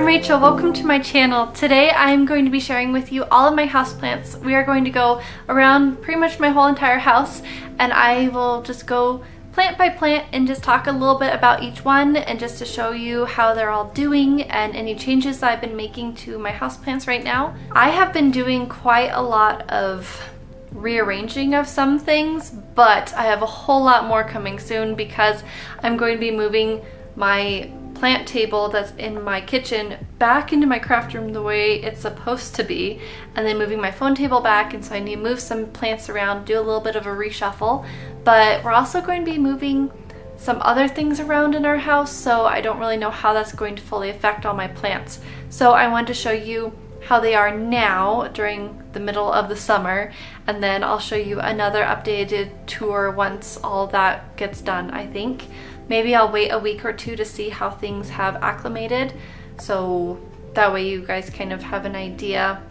Rachel, welcome to my channel. Today I'm going to be sharing with you all of my houseplants. We are going to go around pretty much my whole entire house, and I will just go plant by plant and just talk a little bit about each one, and just to show you how they're all doing and any changes that I've been making to my houseplants right now. I have been doing quite a lot of rearranging of some things, but I have a whole lot more coming soon because I'm going to be moving my plant table that's in my kitchen back into my craft room the way it's supposed to be, and then moving my phone table back, and so I need to move some plants around, do a little bit of a reshuffle. But we're also going to be moving some other things around in our house, so I don't really know how that's going to fully affect all my plants. So I wanted to show you how they are now during the middle of the summer, and then I'll show you another updated tour once all that gets done. I think maybe I'll wait a week or two to see how things have acclimated, so that way you guys kind of have an idea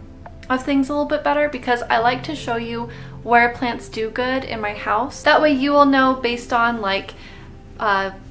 of things a little bit better, because I like to show you where plants do good in my house. That way you will know based on like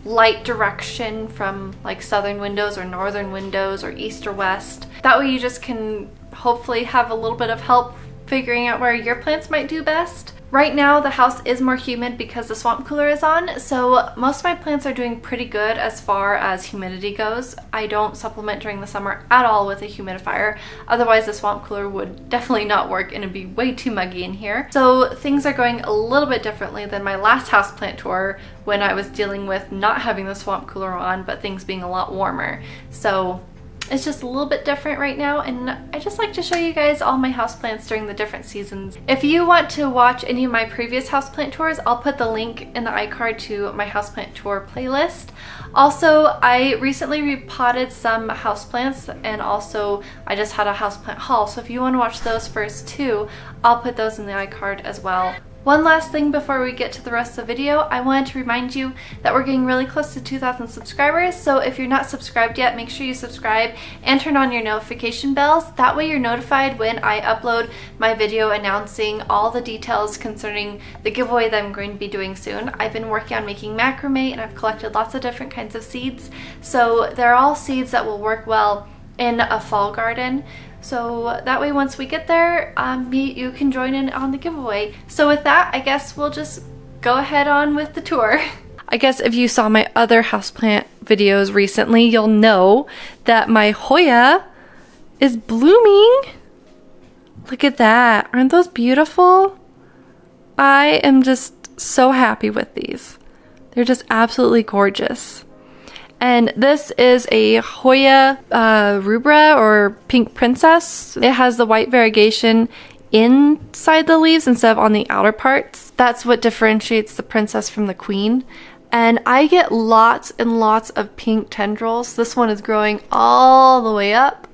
light direction from like southern windows or northern windows or east or west. That way you just can hopefully have a little bit of help figuring out where your plants might do best. Right now the house is more humid because the swamp cooler is on, so most of my plants are doing pretty good as far as humidity goes. I don't supplement during the summer at all with a humidifier, otherwise the swamp cooler would definitely not work and it'd be way too muggy in here. So things are going a little bit differently than my last houseplant tour when I was dealing with not having the swamp cooler on but things being a lot warmer. So it's just a little bit different right now, and I just like to show you guys all my houseplants during the different seasons. If you want to watch any of my previous houseplant tours, I'll put the link in the iCard to my houseplant tour playlist. Also, I recently repotted some houseplants, and also I just had a houseplant haul, so if you want to watch those first too, I'll put those in the iCard as well. One last thing before we get to the rest of the video, I wanted to remind you that we're getting really close to 2,000 subscribers, so if you're not subscribed yet, make sure you subscribe and turn on your notification bells. That way you're notified when I upload my video announcing all the details concerning the giveaway that I'm going to be doing soon. I've been working on making macrame, and I've collected lots of different kinds of seeds, so they're all seeds that will work well in a fall garden. So that way once we get there, you can join in on the giveaway. So with that, I guess we'll just go ahead on with the tour. I guess if you saw my other houseplant videos recently, you'll know that my Hoya is blooming. Look at that. Aren't those beautiful? I am just so happy with these. They're just absolutely gorgeous. And this is a Hoya Rubra, or Pink Princess. It has the white variegation inside the leaves instead of on the outer parts. That's what differentiates the princess from the queen. And I get lots and lots of pink tendrils. This one is growing all the way up.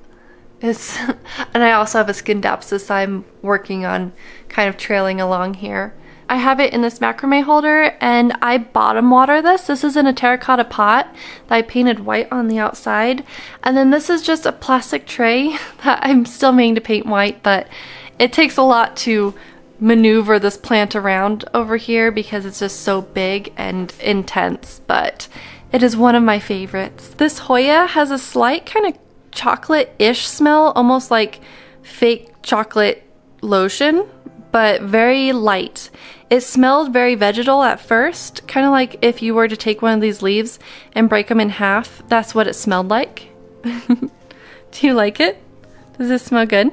And I also have a scindapsus I'm working on kind of trailing along here. I have it in this macrame holder, and I bottom water this. This is in a terracotta pot that I painted white on the outside. And then this is just a plastic tray that I'm still meaning to paint white, but it takes a lot to maneuver this plant around over here because it's just so big and intense, but it is one of my favorites. This Hoya has a slight kind of chocolate-ish smell, almost like fake chocolate lotion, but very light. It smelled very vegetal at first, kind of like if you were to take one of these leaves and break them in half. That's what it smelled like. Do you like it? Does it smell good?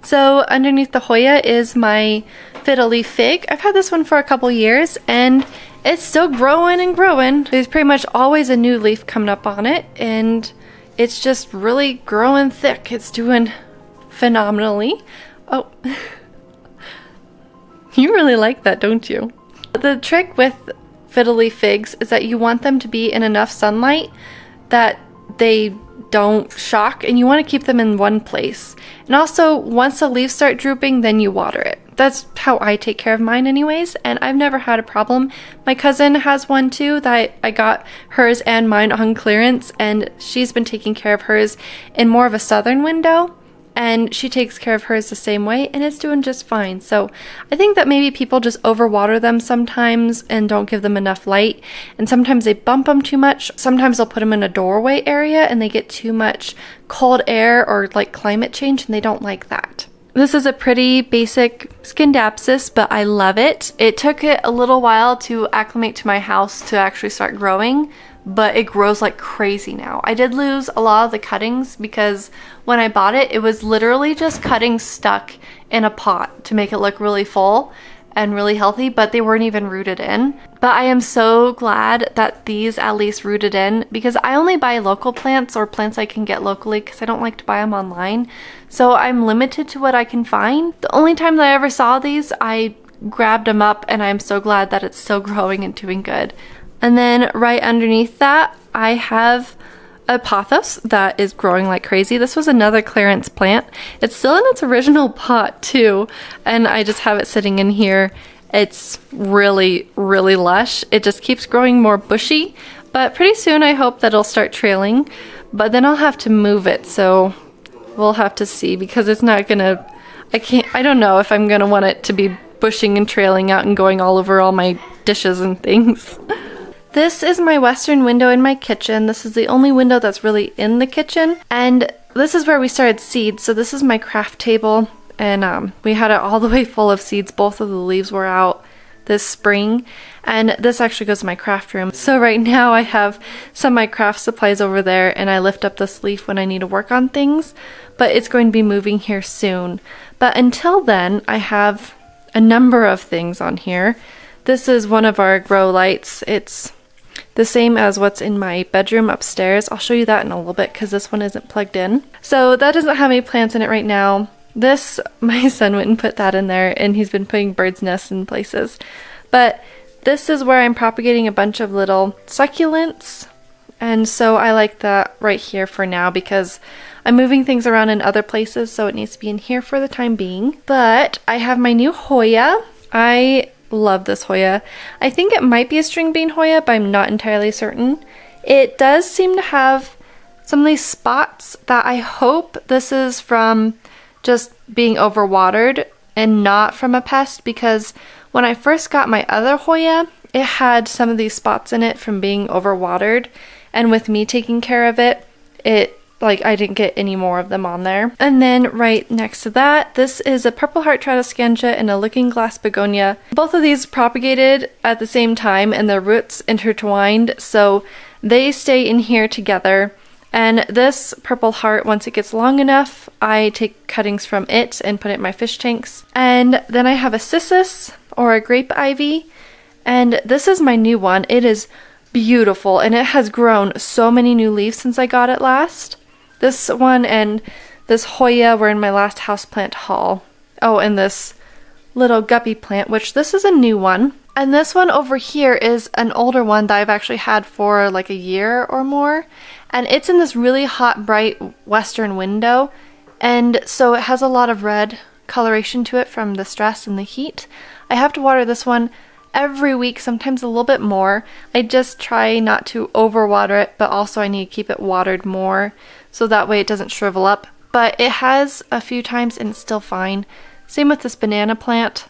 So underneath the Hoya is my fiddle leaf fig. I've had this one for a couple years, and it's still growing and growing. There's pretty much always a new leaf coming up on it, and it's just really growing thick. It's doing phenomenally. Oh. You really like that, don't you? The trick with fiddle leaf figs is that you want them to be in enough sunlight that they don't shock, and you want to keep them in one place. And also, once the leaves start drooping, then you water it. That's how I take care of mine anyways, and I've never had a problem. My cousin has one too that I got hers and mine on clearance, and she's been taking care of hers in more of a southern window. and she takes care of hers the same way, and it's doing just fine. So I think that maybe people just overwater them sometimes and don't give them enough light, and sometimes they bump them too much. Sometimes they'll put them in a doorway area and they get too much cold air or like climate change, and they don't like that. This is a pretty basic Scindapsus, but I love it. It took it a little while to acclimate to my house to actually start growing, but it grows like crazy now. I did lose a lot of the cuttings because when I bought it, it was literally just cuttings stuck in a pot to make it look really full and really healthy, but they weren't even rooted in. But I am so glad that these at least rooted in, because I only buy local plants or plants I can get locally because I don't like to buy them online. So I'm limited to what I can find. The only time that I ever saw these, I grabbed them up, and I'm so glad that it's still growing and doing good. And then right underneath that, I have a pothos that is growing like crazy. This was another clearance plant. It's still in its original pot too, and I just have it sitting in here. It's really, really lush. It just keeps growing more bushy, but pretty soon I hope that it'll start trailing, but then I'll have to move it, so we'll have to see, because it's not gonna, I don't know if I'm gonna want it to be bushing and trailing out and going all over all my dishes and things. This is my western window in my kitchen. This is the only window that's really in the kitchen, and this is where we started seeds. So this is my craft table, and we had it all the way full of seeds. Both of the leaves were out this spring, and this actually goes to my craft room. So right now I have some of my craft supplies over there, and I lift up this leaf when I need to work on things, but it's going to be moving here soon. But until then, I have a number of things on here. This is one of our grow lights. It's the same as what's in my bedroom upstairs. I'll show you that in a little bit because this one isn't plugged in. So that doesn't have any plants in it right now. This, my son went and put that in there, and he's been putting bird's nests in places. But this is where I'm propagating a bunch of little succulents, and so I like that right here for now because I'm moving things around in other places, so it needs to be in here for the time being. But I have my new Hoya. I love this Hoya. I think it might be a string bean Hoya, but I'm not entirely certain. It does seem to have some of these spots that I hope this is from just being overwatered and not from a pest, because when I first got my other Hoya, it had some of these spots in it from being overwatered, and with me taking care of it, I didn't get any more of them on there. And then right next to that, this is a purple heart tradescantia and a looking glass begonia. Both of these propagated at the same time, and their roots intertwined, so they stay in here together. And this purple heart, once it gets long enough, I take cuttings from it and put it in my fish tanks. And then I have a cissus, or a grape ivy, and this is my new one. It is beautiful, and it has grown so many new leaves since I got it last. This one and this Hoya were in my last houseplant haul. Oh, and this little guppy plant, which this is a new one. And this one over here is an older one that I've actually had for like a year or more. And it's in this really hot, bright western window. And so it has a lot of red coloration to it from the stress and the heat. I have to water this one every week, sometimes a little bit more. I just try not to overwater it, but also I need to keep it watered more so that way it doesn't shrivel up. But it has a few times and it's still fine. Same with this banana plant.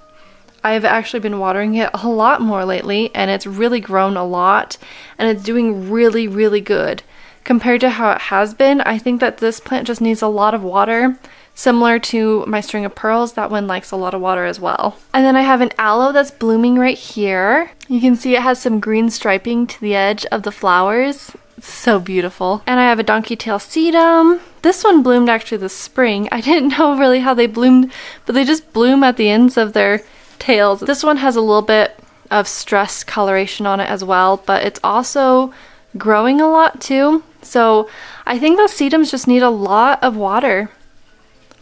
I've actually been watering it a lot more lately, and it's really grown a lot, and it's doing really, really good. Compared to how it has been, I think that this plant just needs a lot of water. Similar to my string of pearls, that one likes a lot of water as well. And then I have an aloe that's blooming right here. You can see it has some green striping to the edge of the flowers. It's so beautiful. And I have a donkey tail sedum. This one bloomed actually this spring. I didn't know really how they bloomed, but they just bloom at the ends of their tails. This one has a little bit of stress coloration on it as well, but it's also growing a lot too. So I think the sedums just need a lot of water.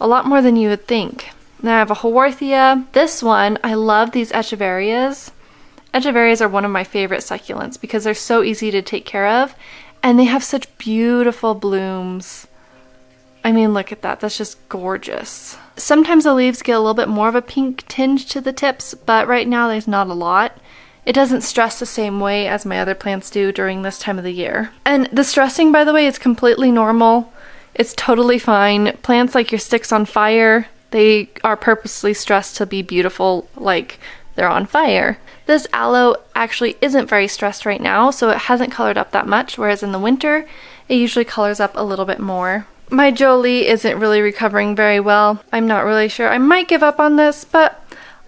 A lot more than you would think. Then I have a Haworthia. This one, I love these echeverias. Echeverias are one of my favorite succulents because they're so easy to take care of, and they have such beautiful blooms. I mean, look at that. That's just gorgeous. Sometimes the leaves get a little bit more of a pink tinge to the tips, but right now there's not a lot. It doesn't stress the same way as my other plants do during this time of the year. And the stressing, by the way, is completely normal. It's totally fine. Plants like your sticks on fire, they are purposely stressed to be beautiful like they're on fire. This aloe actually isn't very stressed right now, so it hasn't colored up that much, whereas in the winter, it usually colors up a little bit more. My Jolie isn't really recovering very well. I'm not really sure. I might give up on this, but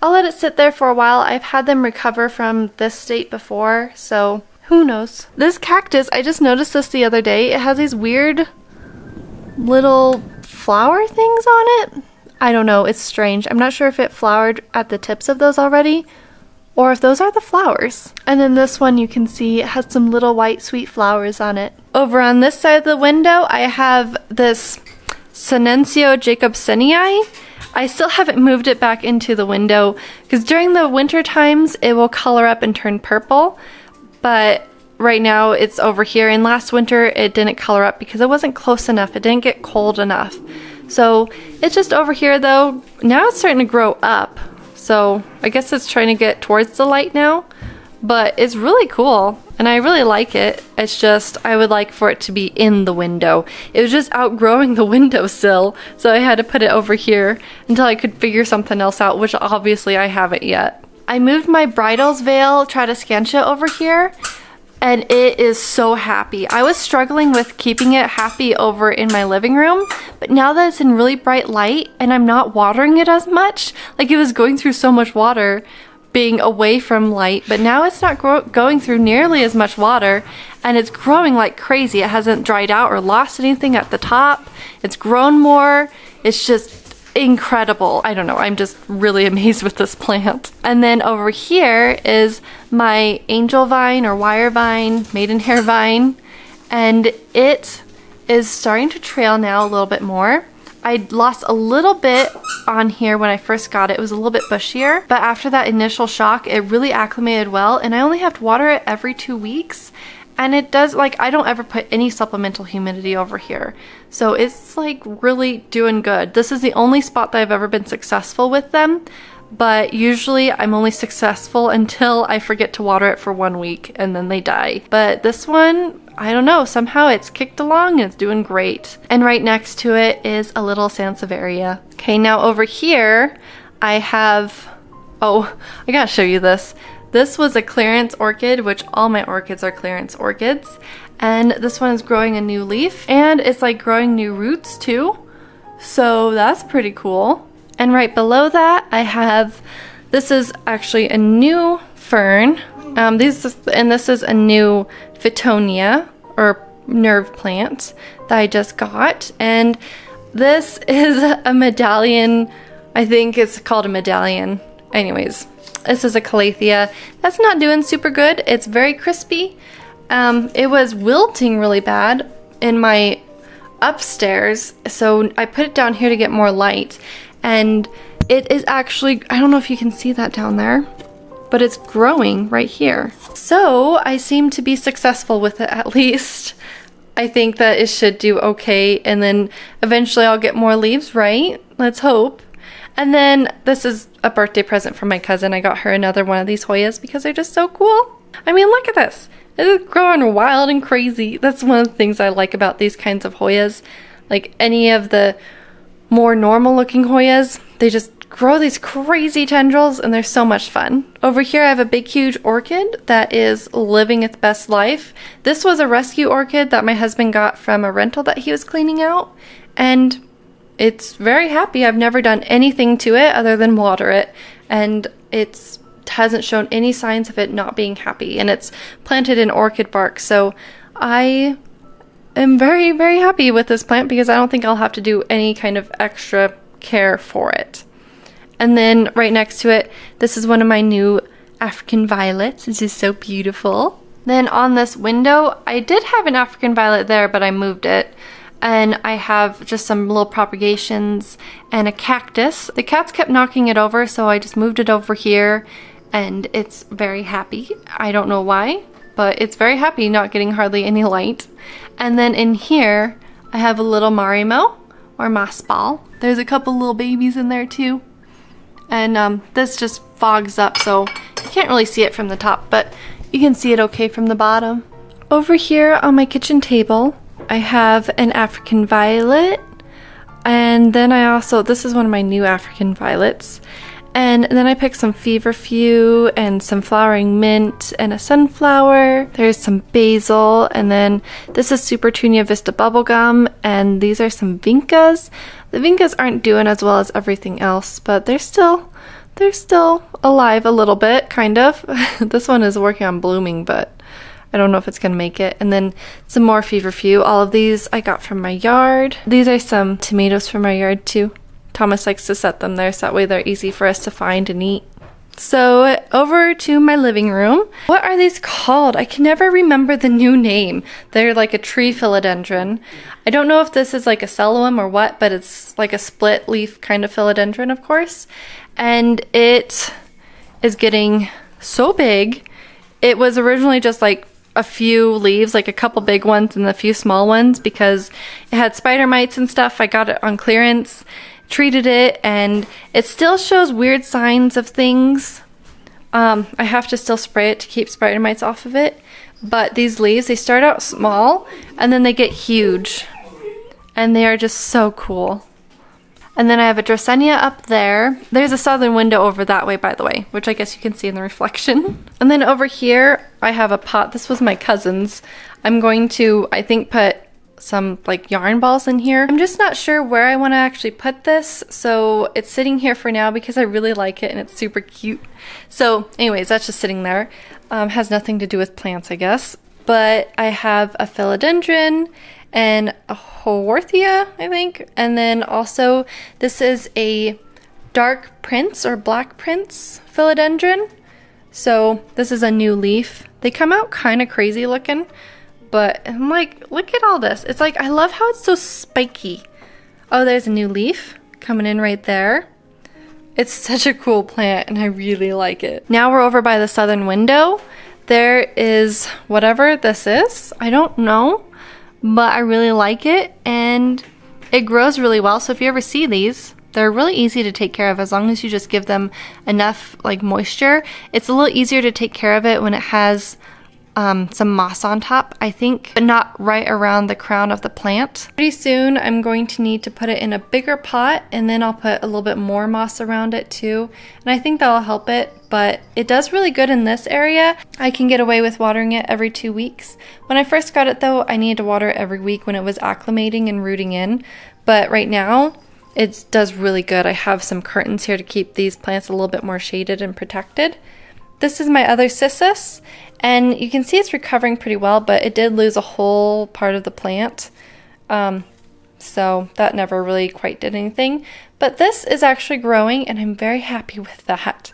I'll let it sit there for a while. I've had them recover from this state before, so who knows. This cactus, I just noticed this the other day. It has these weird little flower things on it. I don't know, it's strange. I'm not sure if it flowered at the tips of those already or if those are the flowers. And then this one you can see it has some little white sweet flowers on it. Over on this side of the window I have this Sinencio Jacobsenii. I still haven't moved it back into the window because during the winter times it will color up and turn purple, but right now it's over here, and last winter it didn't color up because it wasn't close enough. It didn't get cold enough. So it's just over here though. Now it's starting to grow up. So I guess it's trying to get towards the light now, but it's really cool and I really like it. It's just I would like for it to be in the window. It was just outgrowing the windowsill, so I had to put it over here until I could figure something else out, which obviously I haven't yet. I moved my bridal's veil Tradescantia over here, and it is so happy. I was struggling with keeping it happy over in my living room, but now that it's in really bright light and I'm not watering it as much, like it was going through so much water being away from light, but now it's not going through nearly as much water, and it's growing like crazy. It hasn't dried out or lost anything at the top. It's grown more. It's just incredible. I don't know, I'm just really amazed with this plant. And then over here is my angel vine or wire vine, maidenhair vine, and it is starting to trail now a little bit more. I lost a little bit on here when I first got it. It was a little bit bushier, but after that initial shock it really acclimated well, and I only have to water it every 2 weeks. And it does, like, I don't ever put any supplemental humidity over here. So it's like really doing good. This is the only spot that I've ever been successful with them. But usually I'm only successful until I forget to water it for 1 week and then they die. But this one, I don't know, somehow it's kicked along and it's doing great. And right next to it is a little Sansevieria. Okay, now over here I have, oh, I gotta show you this. This was a clearance orchid, which all my orchids are clearance orchids. And this one is growing a new leaf, and it's like growing new roots too. So that's pretty cool. And right below that I have, this is actually a new fern. This is a new Fittonia or nerve plant that I just got. And this is a medallion. I think it's called a medallion. Anyways, this is a calathea. That's not doing super good. It's very crispy. It was wilting really bad in my upstairs, so I put it down here to get more light. And it is actually, I don't know if you can see that down there, but it's growing right here. So I seem to be successful with it, at least. I think that it should do okay, and then eventually I'll get more leaves, right? Let's hope. And then this is a birthday present from my cousin. I got her another one of these Hoyas because they're just so cool. I mean, look at this. It's growing wild and crazy. That's one of the things I like about these kinds of Hoyas. Like any of the more normal looking Hoyas, they just grow these crazy tendrils and they're so much fun. Over here I have a big huge orchid that is living its best life. This was a rescue orchid that my husband got from a rental that he was cleaning out, and it's very happy. I've never done anything to it other than water it, and it hasn't shown any signs of it not being happy, and it's planted in orchid bark. So I am very, very happy with this plant because I don't think I'll have to do any kind of extra care for it. And then right next to it, this is one of my new African violets. This is so beautiful. Then on this window, I did have an African violet there, but I moved it. And I have just some little propagations and a cactus. The cats kept knocking it over, so I just moved it over here, and it's very happy. I don't know why, but it's very happy, not getting hardly any light. And then in here, I have a little marimo or moss ball. There's a couple little babies in there too. And this just fogs up, so you can't really see it from the top, but you can see it okay from the bottom. Over here on my kitchen table, I have an African violet, and then this is one of my new African violets. And then I picked some feverfew and some flowering mint and a sunflower. There's some basil, and then this is Supertunia Vista bubblegum, and these are some vincas. The vincas aren't doing as well as everything else, but they're still alive a little bit, kind of. This one is working on blooming, but I don't know if it's gonna make it. And then some more feverfew. All of these I got from my yard. These are some tomatoes from my yard too. Thomas likes to set them there so that way they're easy for us to find and eat. So over to my living room. What are these called? I can never remember the new name. They're like a tree philodendron. I don't know if this is like a cellulum or what, but it's like a split leaf kind of philodendron, of course. And it is getting so big. It was originally just like a few leaves, like a couple big ones and a few small ones, because it had spider mites and stuff. I got it on clearance, treated it, and it still shows weird signs of things. I have to still spray it to keep spider mites off of it. But these leaves, they start out small and then they get huge, and they are just so cool. And then I have a Dracenia up there. There's a southern window over that way, by the way, which I guess you can see in the reflection. And then over here, I have a pot. This was my cousin's. I'm going to, I think, put some like yarn balls in here. I'm just not sure where I want to actually put this, so it's sitting here for now because I really like it and it's super cute. So anyways, that's just sitting there. Has nothing to do with plants, I guess. But I have a philodendron and a Haworthia, I think. And then also this is a dark prince or black prince philodendron. So this is a new leaf. They come out kind of crazy looking, but I'm like, look at all this. It's like, I love how it's so spiky. Oh, there's a new leaf coming in right there. It's such a cool plant and I really like it. Now we're over by the southern window. There is whatever this is. I don't know, but I really like it and it grows really well. So if you ever see these, they're really easy to take care of as long as you just give them enough like moisture. It's a little easier to take care of it when it has some moss on top, I think, but not right around the crown of the plant. Pretty soon I'm going to need to put it in a bigger pot, and then I'll put a little bit more moss around it too, and I think that'll help it, but it does really good in this area. I can get away with watering it every 2 weeks. When I first got it though, I needed to water it every week when it was acclimating and rooting in, but right now it does really good. I have some curtains here to keep these plants a little bit more shaded and protected. This is my other cissus, and you can see it's recovering pretty well, but it did lose a whole part of the plant. So that never really quite did anything. But this is actually growing, and I'm very happy with that.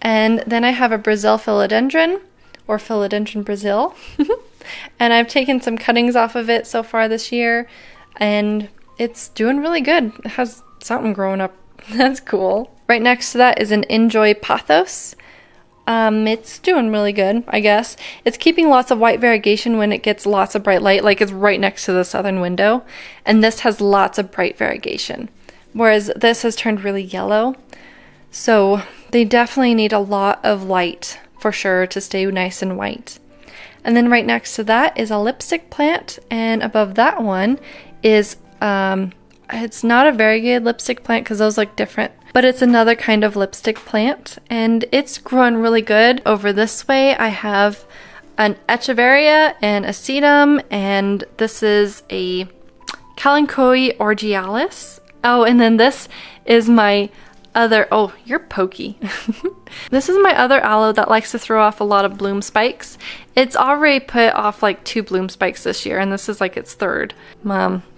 And then I have a Brazil philodendron, or Philodendron Brazil. And I've taken some cuttings off of it so far this year, and it's doing really good. It has something growing up. That's cool. Right next to that is an Enjoy Pothos. It's doing really good, I guess. It's keeping lots of white variegation when it gets lots of bright light, like it's right next to the southern window. And this has lots of bright variegation, whereas this has turned really yellow. So they definitely need a lot of light for sure to stay nice and white. And then right next to that is a lipstick plant, and above that one is, it's not a variegated lipstick plant because those look different, but it's another kind of lipstick plant, and it's growing really good. Over this way I have an Echeveria and a sedum, and this is a Kalanchoe orgialis. Oh, and then this is my other, oh, you're pokey. This is my other aloe that likes to throw off a lot of bloom spikes. It's already put off like 2 bloom spikes this year, and this is like its 3rd.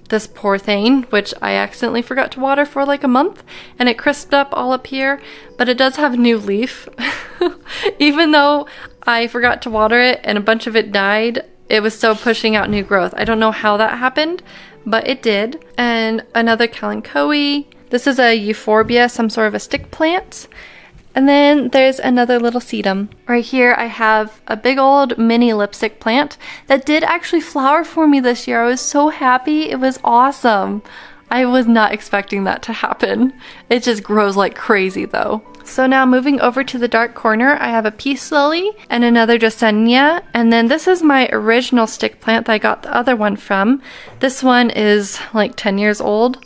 This poor thing, which I accidentally forgot to water for like a month, and it crisped up all up here, but it does have a new leaf. Even though I forgot to water it and a bunch of it died, it was still pushing out new growth. I don't know how that happened, but it did. And another Kalanchoe. This is a euphorbia, some sort of a stick plant. And then there's another little sedum. Right here I have a big old mini lipstick plant that did actually flower for me this year. I was so happy. It was awesome. I was not expecting that to happen. It just grows like crazy though. So now moving over to the dark corner, I have a peace lily and another Dracenia. And then this is my original stick plant that I got the other one from. This one is like 10 years old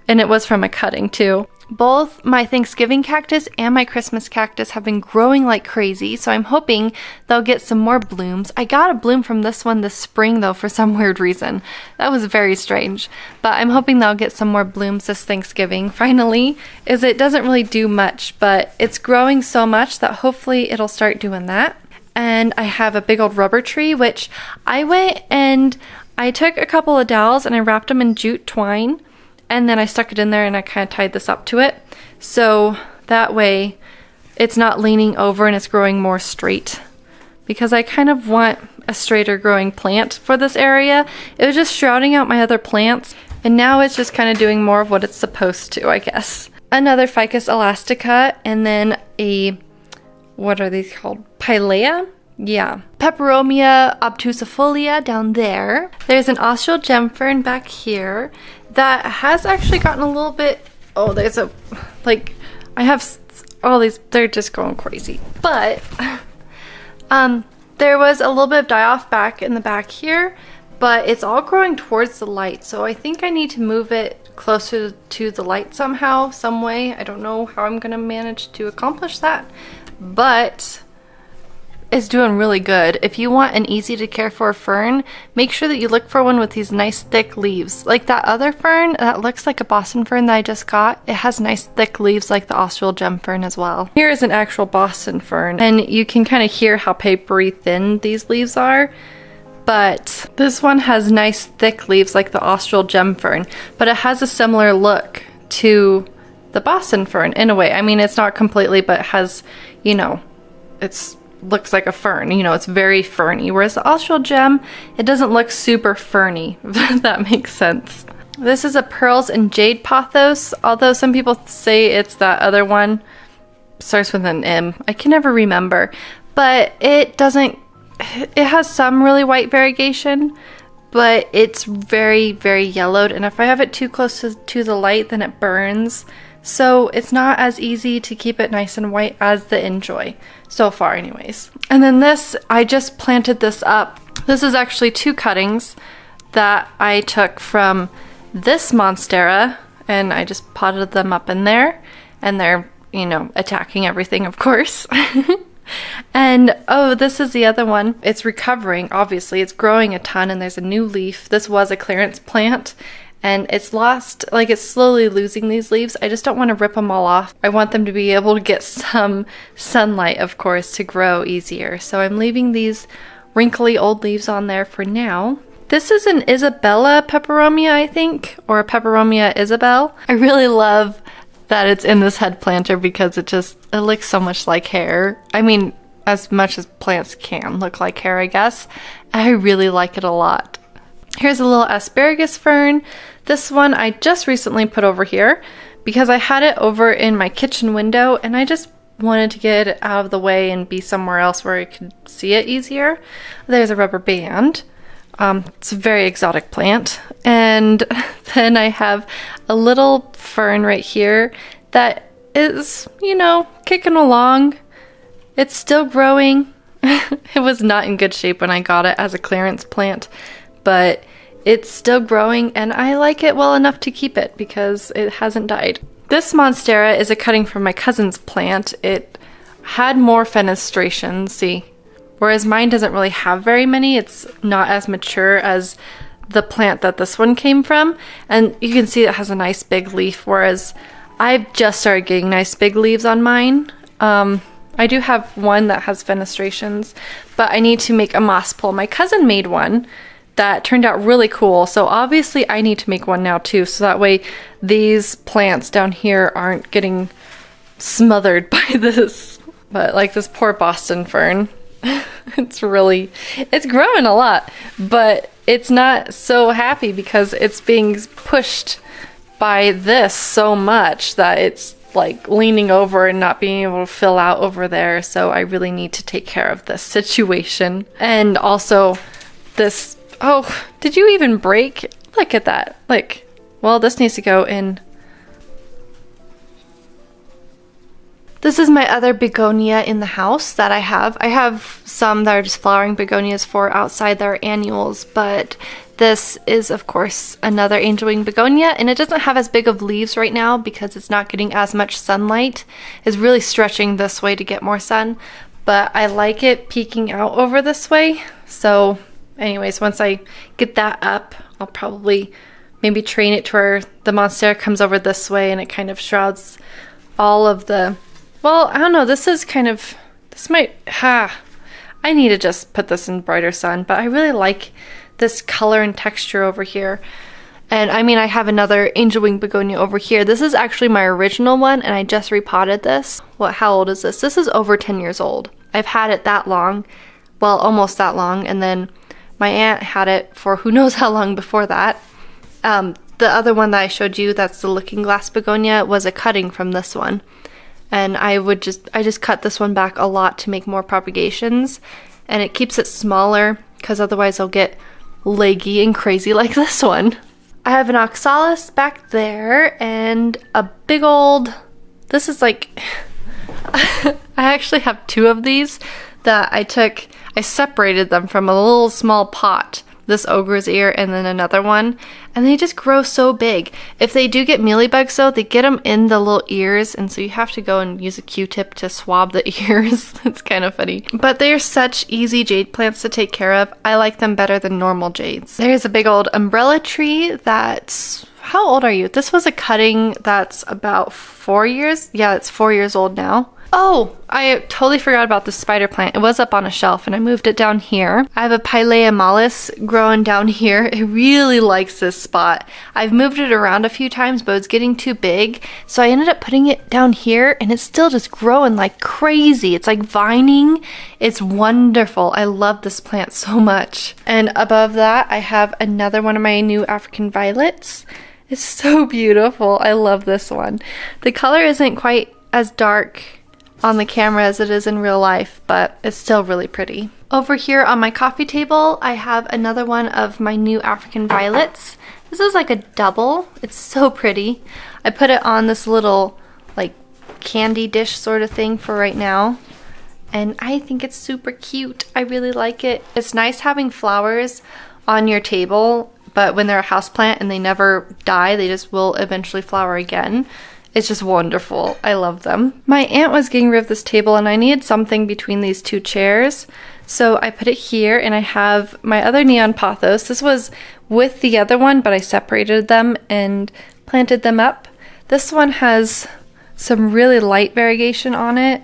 and it was from a cutting too. Both my Thanksgiving cactus and my Christmas cactus have been growing like crazy, so I'm hoping they'll get some more blooms. I got a bloom from this one this spring though for some weird reason. That was very strange, but I'm hoping they'll get some more blooms this Thanksgiving finally, as it doesn't really do much, but it's growing so much that hopefully it'll start doing that. And I have a big old rubber tree, which I went and I took a couple of dowels and I wrapped them in jute twine. And then I stuck it in there and I kind of tied this up to it. So that way it's not leaning over and it's growing more straight. Because I kind of want a straighter growing plant for this area. It was just shrouding out my other plants. And now it's just kind of doing more of what it's supposed to, I guess. Another Ficus elastica and then a, what are these called? Pilea? Yeah. Peperomia obtusifolia down there. There's an Austral gem fern back here that has actually gotten a little bit, oh, there's a, like, I have all these, they're just going crazy. But, there was a little bit of die-off back in the back here, but it's all growing towards the light. So I think I need to move it closer to the light somehow, some way. I don't know how I'm gonna manage to accomplish that, but it's doing really good. If you want an easy to care for fern, make sure that you look for one with these nice thick leaves. Like that other fern that looks like a Boston fern that I just got, it has nice thick leaves like the Austral gem fern as well. Here is an actual Boston fern and you can kind of hear how papery thin these leaves are. But this one has nice thick leaves like the Austral gem fern, but it has a similar look to the Boston fern in a way. I mean, it's not completely, but it has, you know, it's looks like a fern, you know, it's very ferny, whereas the Austral gem, it doesn't look super ferny, if that makes sense. This is a pearls and jade pothos, although some people say it's that other one, starts with an M, I can never remember, but it doesn't, it has some really white variegation, but it's very, very yellowed, and if I have it too close to the light, then it burns. So it's not as easy to keep it nice and white as the Enjoy, so far anyways. And then this, I just planted this up. This is actually 2 cuttings that I took from this Monstera, and I just potted them up in there, and they're, you know, attacking everything, of course. And oh, this is the other one. It's recovering, obviously. It's growing a ton, and there's a new leaf. This was a clearance plant. And it's lost, like it's slowly losing these leaves. I just don't want to rip them all off. I want them to be able to get some sunlight, of course, to grow easier. So I'm leaving these wrinkly old leaves on there for now. This is an Isabella peperomia, I think, or a Peperomia Isabel. I really love that it's in this head planter because it looks so much like hair. I mean, as much as plants can look like hair, I guess. I really like it a lot. Here's a little asparagus fern. This one I just recently put over here because I had it over in my kitchen window and I just wanted to get it out of the way and be somewhere else where I could see it easier. There's a rubber band. It's a very exotic plant. And then I have a little fern right here that is, you know, kicking along. It's still growing. It was not in good shape when I got it as a clearance plant, but it's still growing and I like it well enough to keep it because it hasn't died. This Monstera is a cutting from my cousin's plant. It had more fenestrations, see, whereas mine doesn't really have very many. It's not as mature as the plant that this one came from, and you can see it has a nice big leaf, whereas I've just started getting nice big leaves on mine. I do have one that has fenestrations, but I need to make a moss pole. My cousin made one that turned out really cool, so obviously I need to make one now too, so that way these plants down here aren't getting smothered by this. But like this poor Boston fern, it's growing a lot, but it's not so happy because it's being pushed by this so much that it's like leaning over and not being able to fill out over there. So I really need to take care of this situation. And also this, oh, did you even break? Look at that. Like, well, this needs to go in. This is my other begonia in the house that I have. I have some that are just flowering begonias for outside that are annuals, but this is of course another angel wing begonia, and it doesn't have as big of leaves right now because it's not getting as much sunlight. It's really stretching this way to get more sun, but I like it peeking out over this way. So anyways, once I get that up, I'll probably maybe train it to where the monstera comes over this way and it kind of shrouds all of the, well, I don't know, this is kind of, this might, I need to just put this in brighter sun, but I really like this color and texture over here. And I mean, I have another angel wing begonia over here. This is actually my original one, and I just repotted this. How old is this? This is over 10 years old. I've had it that long, well, almost that long, and then my aunt had it for who knows how long before that. The other one that I showed you, that's the looking glass begonia, was a cutting from this one. And I just cut this one back a lot to make more propagations, and it keeps it smaller because otherwise I'll get leggy and crazy like this one. I have an oxalis back there and a big old, this is like, I actually have two of these that I separated them from a little small pot. This ogre's ear and then another one, and they just grow so big. If they do get mealybugs though, they get them in the little ears, and so you have to go and use a Q-tip to swab the ears. It's kind of funny, but they're such easy jade plants to take care of. I like them better than normal jades. There's a big old umbrella tree that's, how old are you? This was a cutting that's about 4 years. Yeah, it's 4 years old now. Oh, I totally forgot about the spider plant. It was up on a shelf and I moved it down here. I have a Pilea mollis growing down here. It really likes this spot. I've moved it around a few times, but it's getting too big. So I ended up putting it down here and it's still just growing like crazy. It's like vining. It's wonderful. I love this plant so much. And above that, I have another one of my new African violets. It's so beautiful. I love this one. The color isn't quite as dark on the camera as it is in real life, but it's still really pretty. Over here on my coffee table, I have another one of my new African violets. This is like a double. It's so pretty. I put it on this little like candy dish sort of thing for right now, and I think it's super cute. I really like it. It's nice having flowers on your table, but when they're a houseplant and they never die, they just will eventually flower again. It's just wonderful. I love them. My aunt was getting rid of this table and I needed something between these two chairs. So I put it here, and I have my other neon pothos. This was with the other one, but I separated them and planted them up. This one has some really light variegation on it,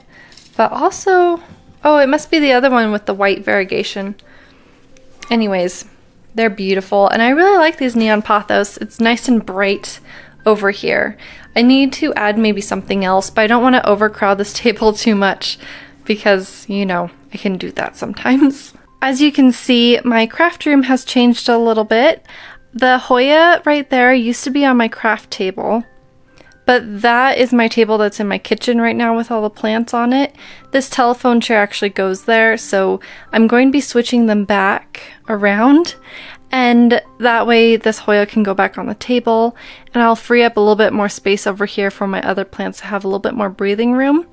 but also, oh, it must be the other one with the white variegation. Anyways, they're beautiful, and I really like these neon pothos. It's nice and bright over here. I need to add maybe something else, but I don't want to overcrowd this table too much because, you know, I can do that sometimes. As you can see, my craft room has changed a little bit. The Hoya right there used to be on my craft table, but that is my table that's in my kitchen right now with all the plants on it. This telephone chair actually goes there, so I'm going to be switching them back around. And that way this Hoya can go back on the table, and I'll free up a little bit more space over here for my other plants to have a little bit more breathing room.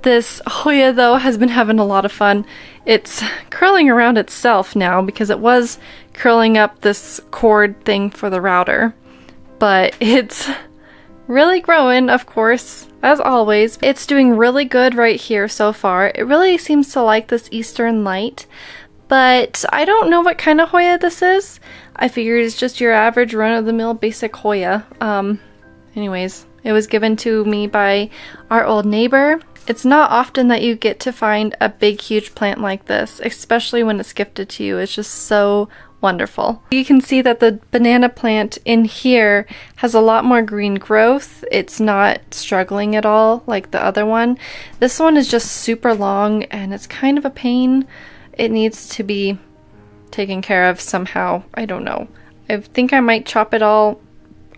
This Hoya though has been having a lot of fun. It's curling around itself now because it was curling up this cord thing for the router. But it's really growing, of course, as always. It's doing really good right here so far. It really seems to like this eastern light. But I don't know what kind of Hoya this is. I figured it's just your average run-of-the-mill basic Hoya. Anyways, it was given to me by our old neighbor. It's not often that you get to find a big, huge plant like this, especially when it's gifted to you. It's just so wonderful. You can see that the banana plant in here has a lot more green growth. It's not struggling at all like the other one. This one is just super long and it's kind of a pain. It needs to be taken care of somehow. I don't know. I think I might chop it all,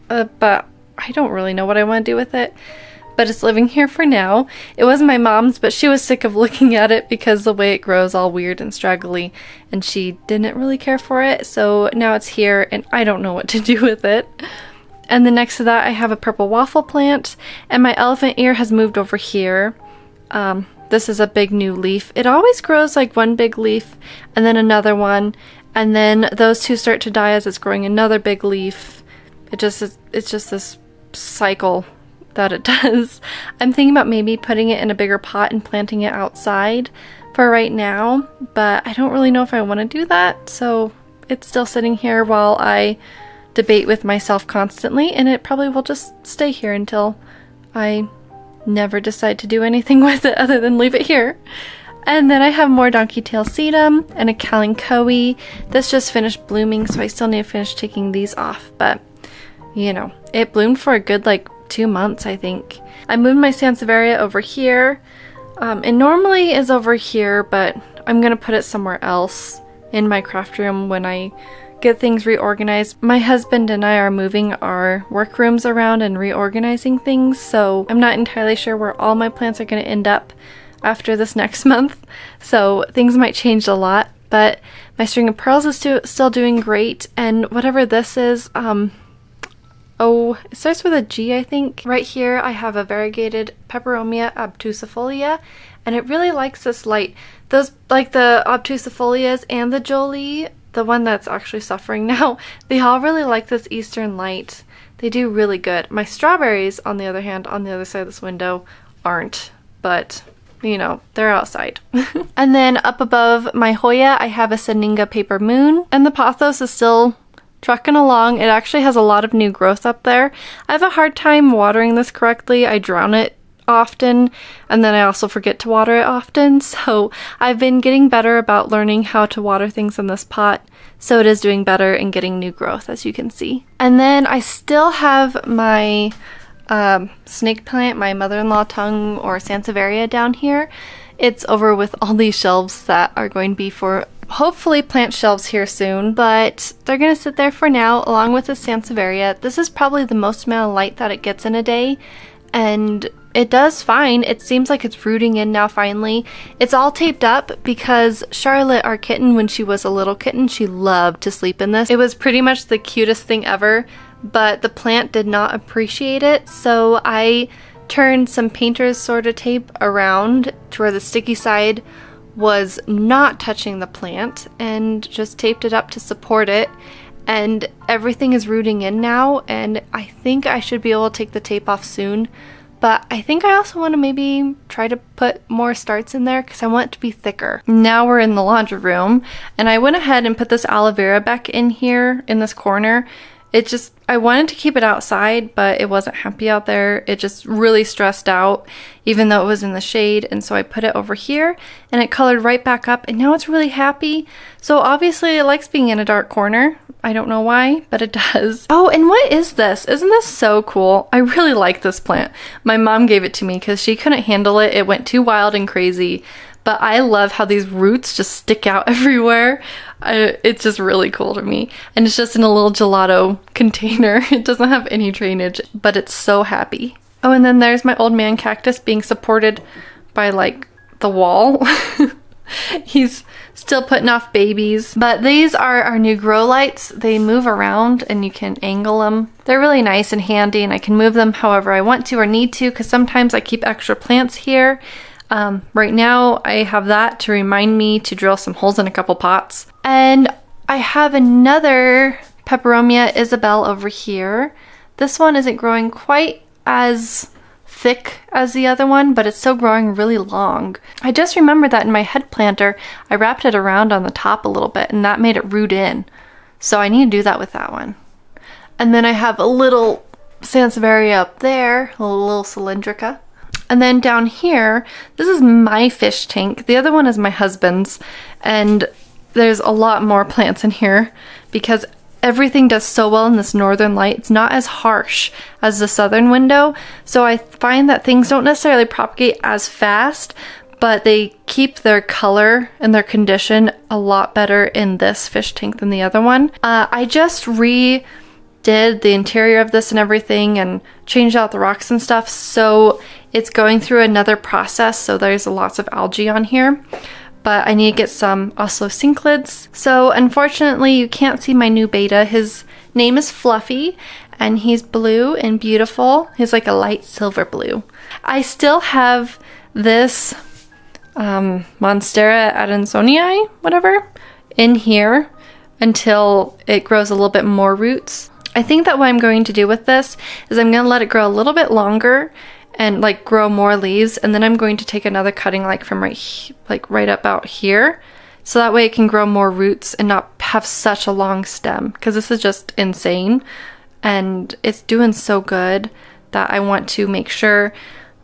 but I don't really know what I want to do with it. But it's living here for now. It was my mom's, but she was sick of looking at it because the way it grows all weird and straggly, and she didn't really care for it. So now it's here, and I don't know what to do with it. And then next to that I have a purple waffle plant, and my elephant ear has moved over here. This is a big new leaf. It always grows like one big leaf and then another one, and then those two start to die as it's growing another big leaf. It's just this cycle that it does. I'm thinking about maybe putting it in a bigger pot and planting it outside for right now, but I don't really know if I want to do that, so it's still sitting here while I debate with myself constantly, and it probably will just stay here until I never decide to do anything with it other than leave it here. And then I have more donkey tail sedum and a kalanchoe. This just finished blooming, so I still need to finish taking these off, but you know, it bloomed for a good like 2 months, I think. I moved my sansevieria over here. It normally is over here, but I'm gonna put it somewhere else in my craft room when I get things reorganized. My husband and I are moving our workrooms around and reorganizing things, so I'm not entirely sure where all my plants are going to end up after this next month, so things might change a lot, but my string of pearls is still doing great, and whatever this is, oh, it starts with a G, I think. Right here I have a variegated Peperomia obtusifolia, and it really likes this light. Those, like the obtusifolias and the Jolie, the one that's actually suffering now, they all really like this eastern light. They do really good. My strawberries, on the other hand, on the other side of this window, aren't, but you know, they're outside. And then up above my Hoya, I have a Seninga Paper Moon, and the Pothos is still trucking along. It actually has a lot of new growth up there. I have a hard time watering this correctly. I drown it often, and then I also forget to water it often, so I've been getting better about learning how to water things in this pot, so it is doing better and getting new growth, as you can see. And then I still have my snake plant, my mother-in-law tongue or sansevieria down here. It's over with all these shelves that are going to be for hopefully plant shelves here soon, but they're gonna sit there for now along with the sansevieria. This is probably the most amount of light that it gets in a day, and it does fine. It seems like it's rooting in now finally. It's all taped up because Charlotte, our kitten, when she was a little kitten, she loved to sleep in this. It was pretty much the cutest thing ever, but the plant did not appreciate it, so I turned some painter's sort of tape around to where the sticky side was not touching the plant and just taped it up to support it, and everything is rooting in now, and I think I should be able to take the tape off soon. But I think I also want to maybe try to put more starts in there because I want it to be thicker. Now we're in the laundry room, and I went ahead and put this aloe vera back in here in this corner. I wanted to keep it outside, but it wasn't happy out there. It just really stressed out, even though it was in the shade, and so I put it over here, and it colored right back up, and now it's really happy. So obviously it likes being in a dark corner. I don't know why, but it does. Oh, and what is this? Isn't this so cool? I really like this plant. My mom gave it to me because she couldn't handle it. It went too wild and crazy. But I love how these roots just stick out everywhere. It's just really cool to me. And it's just in a little gelato container. It doesn't have any drainage, but it's so happy. Oh, and then there's my old man cactus being supported by like the wall. He's still putting off babies. But these are our new grow lights. They move around and you can angle them. They're really nice and handy, and I can move them however I want to or need to, because sometimes I keep extra plants here. Right now I have that to remind me to drill some holes in a couple pots. And I have another Peperomia Isabel over here. This one isn't growing quite as thick as the other one, but it's still growing really long. I just remembered that in my head planter, I wrapped it around on the top a little bit, and that made it root in. So I need to do that with that one. And then I have a little sansevieria up there, a little cylindrica. And then down here, this is my fish tank. The other one is my husband's, and there's a lot more plants in here because everything does so well in this northern light. It's not as harsh as the southern window, so I find that things don't necessarily propagate as fast, but they keep their color and their condition a lot better in this fish tank than the other one. I just redid the interior of this and everything and changed out the rocks and stuff, so it's going through another process, so there's lots of algae on here. But I need to get some oscillocinclids. So unfortunately you can't see my new beta. His name is Fluffy, and he's blue and beautiful. He's like a light silver blue. I still have this Monstera adansonii, whatever, in here until it grows a little bit more roots. I think that what I'm going to do with this is I'm going to let it grow a little bit longer and like grow more leaves, and then I'm going to take another cutting like from right about here, so that way it can grow more roots and not have such a long stem, because this is just insane and it's doing so good that I want to make sure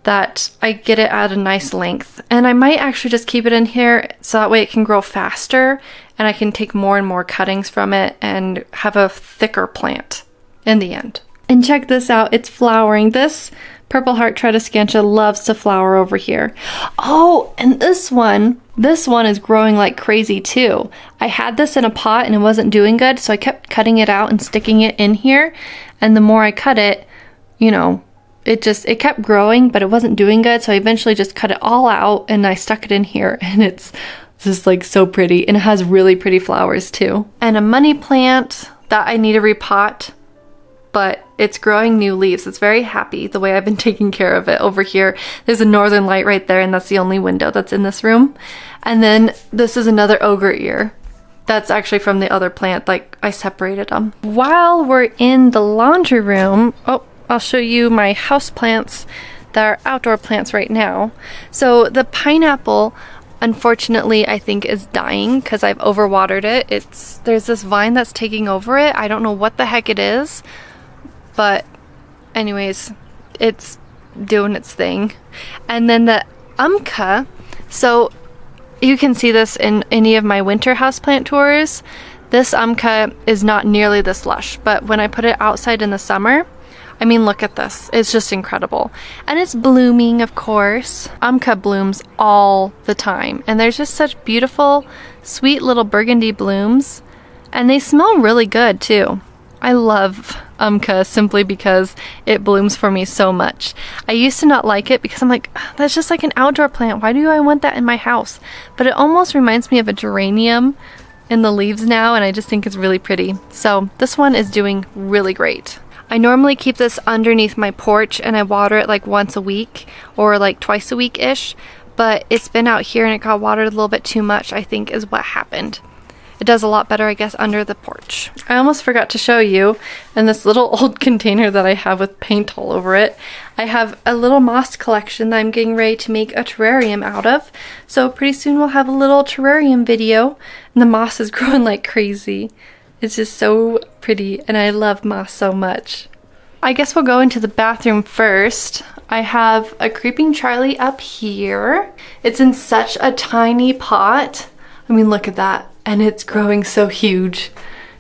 that I get it at a nice length. And I might actually just keep it in here so that way it can grow faster and I can take more and more cuttings from it and have a thicker plant in the end. And check this out, it's flowering. This Purple Heart Tradescantia loves to flower over here. Oh, and this one is growing like crazy too. I had this in a pot and it wasn't doing good, so I kept cutting it out and sticking it in here. And the more I cut it, you know, it kept growing, but it wasn't doing good, so I eventually just cut it all out and I stuck it in here, and it's just like so pretty, and it has really pretty flowers too. And a money plant that I need to repot, but it's growing new leaves. It's very happy the way I've been taking care of it. Over here, there's a northern light right there, and that's the only window that's in this room. And then this is another ogre ear. That's actually from the other plant, like I separated them. While we're in the laundry room, oh, I'll show you my house plants that are outdoor plants right now. So the pineapple, unfortunately, I think is dying because I've overwatered it. There's this vine that's taking over it. I don't know what the heck it is, but anyways, it's doing its thing. And then the so you can see this in any of my winter houseplant tours. This is not nearly this lush, but when I put it outside in the summer, I mean, look at this. It's just incredible. And it's blooming, of course. blooms all the time. And there's just such beautiful, sweet little burgundy blooms. And they smell really good, too. I love simply because it blooms for me so much. I used to not like it because I'm like, that's just like an outdoor plant. Why do I want that in my house? But it almost reminds me of a geranium in the leaves now, and I just think it's really pretty. So this one is doing really great. I normally keep this underneath my porch and I water it like once a week or like twice a week-ish, but it's been out here and it got watered a little bit too much, I think is what happened. It does a lot better, I guess, under the porch. I almost forgot to show you in this little old container that I have with paint all over it. I have a little moss collection that I'm getting ready to make a terrarium out of. So pretty soon we'll have a little terrarium video, and the moss is growing like crazy. It's just so pretty, and I love moss so much. I guess we'll go into the bathroom first. I have a creeping Charlie up here. It's in such a tiny pot. I mean, look at that. And it's growing so huge.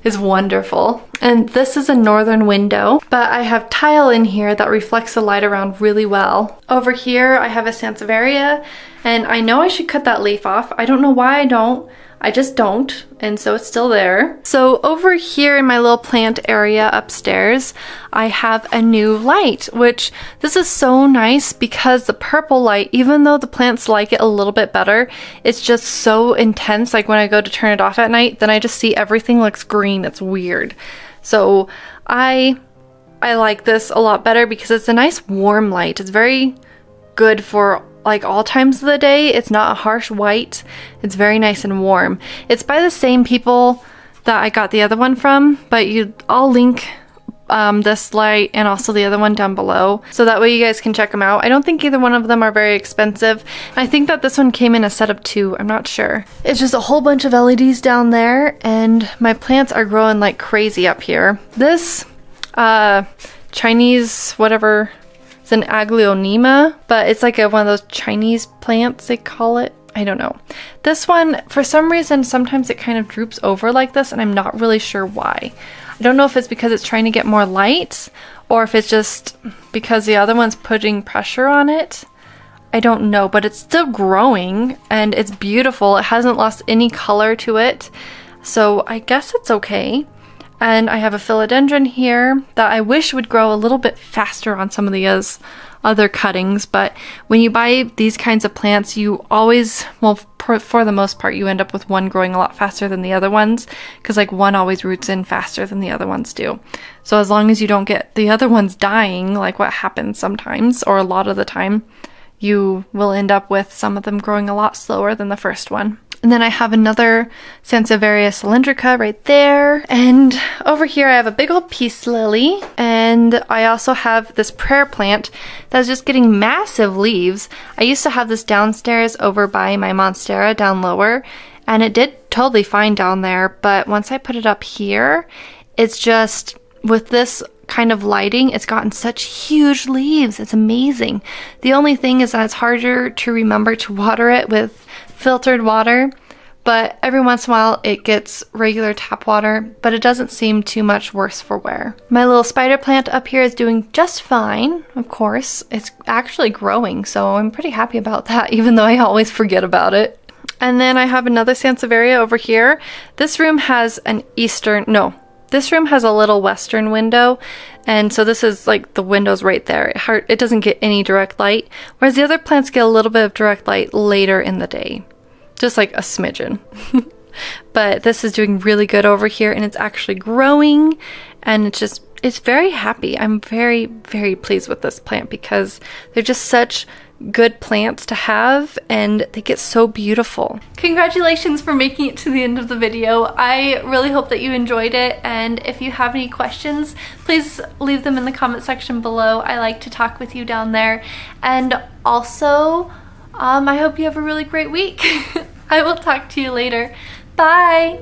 It's wonderful. And this is a northern window, but I have tile in here that reflects the light around really well. Over here, I have a Sansevieria, and I know I should cut that leaf off. I don't know why I don't. I just don't, and so it's still there. So over here in my little plant area upstairs, I have a new light, which this is so nice because the purple light, even though the plants like it a little bit better, it's just so intense. Like when I go to turn it off at night, then I just see everything looks green. It's weird. So I like this a lot better because it's a nice warm light. It's very good for like all times of the day. It's not a harsh white. It's very nice and warm. It's by the same people that I got the other one from, but I'll link this light and also the other one down below, so that way you guys can check them out. I don't think either one of them are very expensive. I think that this one came in a set of 2. I'm not sure. It's just a whole bunch of LEDs down there, and my plants are growing like crazy up here. This Chinese whatever, it's an Aglaonema, but it's like one of those Chinese plants, they call it. I don't know. This one, for some reason, sometimes it kind of droops over like this, and I'm not really sure why. I don't know if it's because it's trying to get more light, or if it's just because the other one's putting pressure on it. I don't know, but it's still growing, and it's beautiful. It hasn't lost any color to it, so I guess it's okay. And I have a philodendron here that I wish would grow a little bit faster on some of the other cuttings, but when you buy these kinds of plants, you always, well, for the most part, you end up with one growing a lot faster than the other ones, because like one always roots in faster than the other ones do. So as long as you don't get the other ones dying, like what happens sometimes, or a lot of the time, you will end up with some of them growing a lot slower than the first one. And then I have another Sansevieria cylindrica right there. And over here I have a big old peace lily. And I also have this prayer plant that's just getting massive leaves. I used to have this downstairs over by my monstera down lower, and it did totally fine down there. But once I put it up here, it's just, with this kind of lighting, it's gotten such huge leaves. It's amazing. The only thing is that it's harder to remember to water it with filtered water, but every once in a while it gets regular tap water, but it doesn't seem too much worse for wear. My little spider plant up here is doing just fine, of course. It's actually growing, so I'm pretty happy about that, even though I always forget about it. And then I have another Sansevieria over here. This room has this room has a little western window, and so this is like the window's right there. It doesn't get any direct light, whereas the other plants get a little bit of direct light later in the day. Just like a smidgen. But this is doing really good over here, and it's actually growing, and it's very happy. I'm very, very pleased with this plant because they're just such good plants to have, and they get so beautiful. Congratulations for making it to the end of the video. I really hope that you enjoyed it, and if you have any questions, please leave them in the comment section below. I like to talk with you down there. And also, I hope you have a really great week. I will talk to you later. Bye!